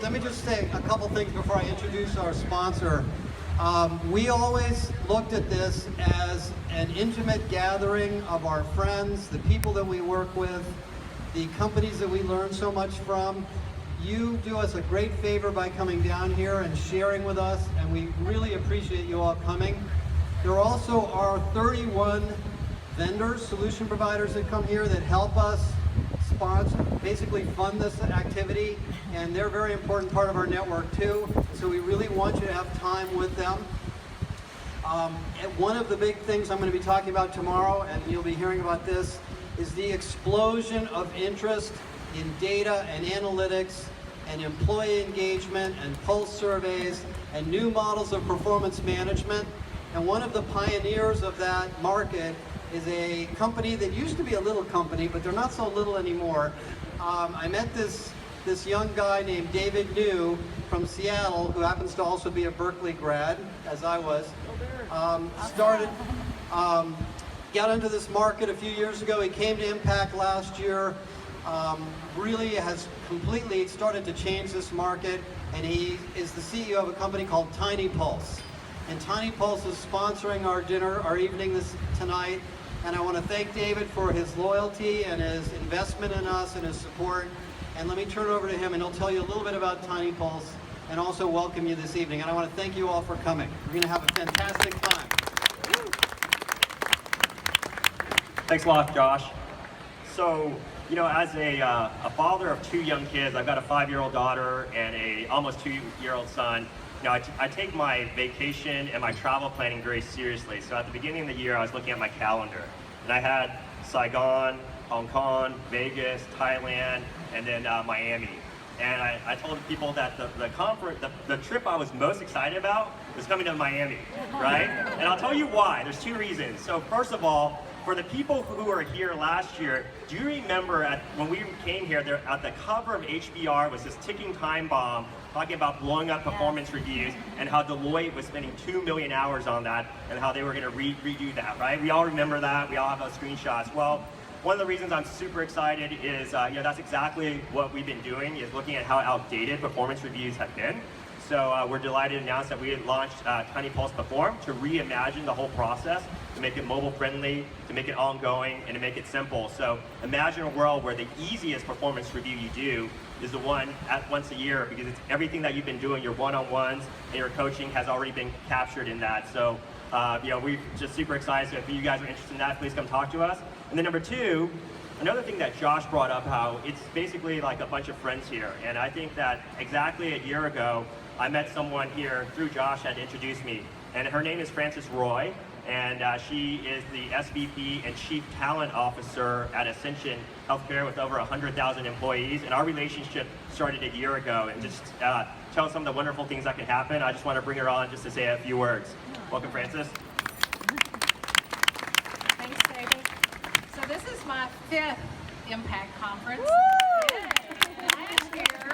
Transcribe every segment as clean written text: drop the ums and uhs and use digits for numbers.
let me just say a couple things before I introduce our sponsor. We always looked at this as an intimate gathering of our friends, the people that we work with, the companies that we learn so much from. You do us a great favor by coming down here and sharing with us, and we really appreciate you all coming. There also are 31 vendors, solution providers that come here that help us sponsor, basically fund this activity, and they're a very important part of our network too, so we really want you to have time with them. One of the big things I'm going to be talking about tomorrow, and you'll be hearing about this, is the explosion of interest in data and analytics and employee engagement and pulse surveys and new models of performance management. And one of the pioneers of that market is a company that used to be a little company, but they're not so little anymore. I met this young guy named David Niu from Seattle, who happens to also be a Berkeley grad, as I was. Got into this market a few years ago. He came to Impact last year. Really has completely started to change this market, and he is the CEO of a company called TINYpulse. And TINYpulse is sponsoring our dinner, our evening tonight. And I want to thank David for his loyalty and his investment in us and his support. And let me turn it over to him, and he'll tell you a little bit about TINYpulse and also welcome you this evening. And I want to thank you all for coming. We're going to have a fantastic time. Thanks a lot, Josh. So, you know, as a father of two young kids, I've got a 5-year-old daughter and a almost 2-year-old son. You know, I take my vacation and my travel planning very seriously. So at the beginning of the year, I was looking at my calendar, and I had Saigon, Hong Kong, Vegas, Thailand, and then Miami. And I told people that the trip I was most excited about was coming to Miami, right? And I'll tell you why. There's 2 reasons. So first of all, for the people who were here last year, do you remember when we came here, there, at the cover of HBR was this ticking time bomb talking about blowing up performance reviews and how Deloitte was spending 2 million hours on that and how they were going to redo that, right? We all remember that. We all have those screenshots. Well, one of the reasons I'm super excited is, you know, that's exactly what we've been doing, is looking at how outdated performance reviews have been. So we're delighted to announce that we had launched TINYpulse Perform to reimagine the whole process, to make it mobile friendly, to make it ongoing, and to make it simple. So imagine a world where the easiest performance review you do is the one once a year, because it's everything that you've been doing, your one-on-ones and your coaching has already been captured in that. So you know, we're just super excited. So if you guys are interested in that, please come talk to us. And then number 2, another thing that Josh brought up, how it's basically like a bunch of friends here. And I think that exactly a year ago, I met someone here through Josh that introduced me. And her name is Frances Roy. And she is the SVP and Chief Talent Officer at Ascension Healthcare with over 100,000 employees. And our relationship started a year ago. And just tell some of the wonderful things that can happen, I just want to bring her on just to say a few words. Welcome, Frances. Thanks, David. So this is my 5th Impact Conference. Last year,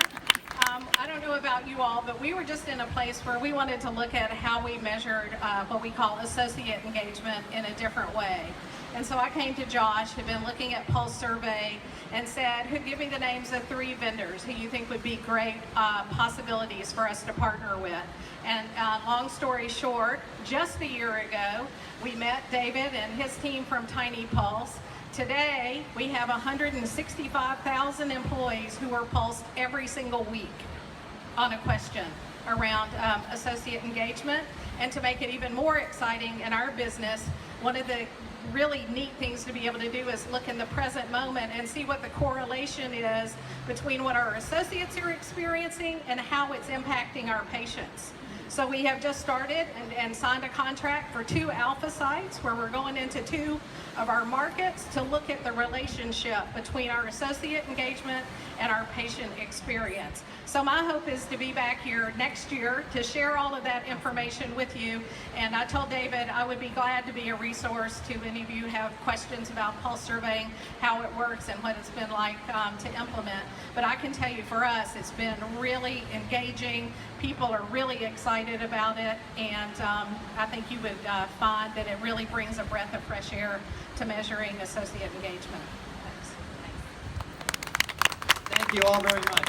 I don't know about you all, but we were just in a place where we wanted to look at how we measured what we call associate engagement in a different way. And so I came to Josh, who'd been looking at Pulse Survey, and said, give me the names of 3 vendors who you think would be great possibilities for us to partner with. And long story short, just a year ago, we met David and his team from TINYpulse. Today, we have 165,000 employees who are pulsed every single week on a question around associate engagement. And to make it even more exciting in our business, one of the really neat things to be able to do is look in the present moment and see what the correlation is between what our associates are experiencing and how it's impacting our patients. So we have just started and signed a contract for 2 alpha sites where we're going into 2 of our markets to look at the relationship between our associate engagement and our patient experience. So my hope is to be back here next year to share all of that information with you. And I told David I would be glad to be a resource to any of you who have questions about pulse surveying, how it works and what it's been like to implement. But I can tell you for us, it's been really engaging. People are really excited about it. And I think you would find that it really brings a breath of fresh air to measuring associate engagement. Thanks. Thank you all very much.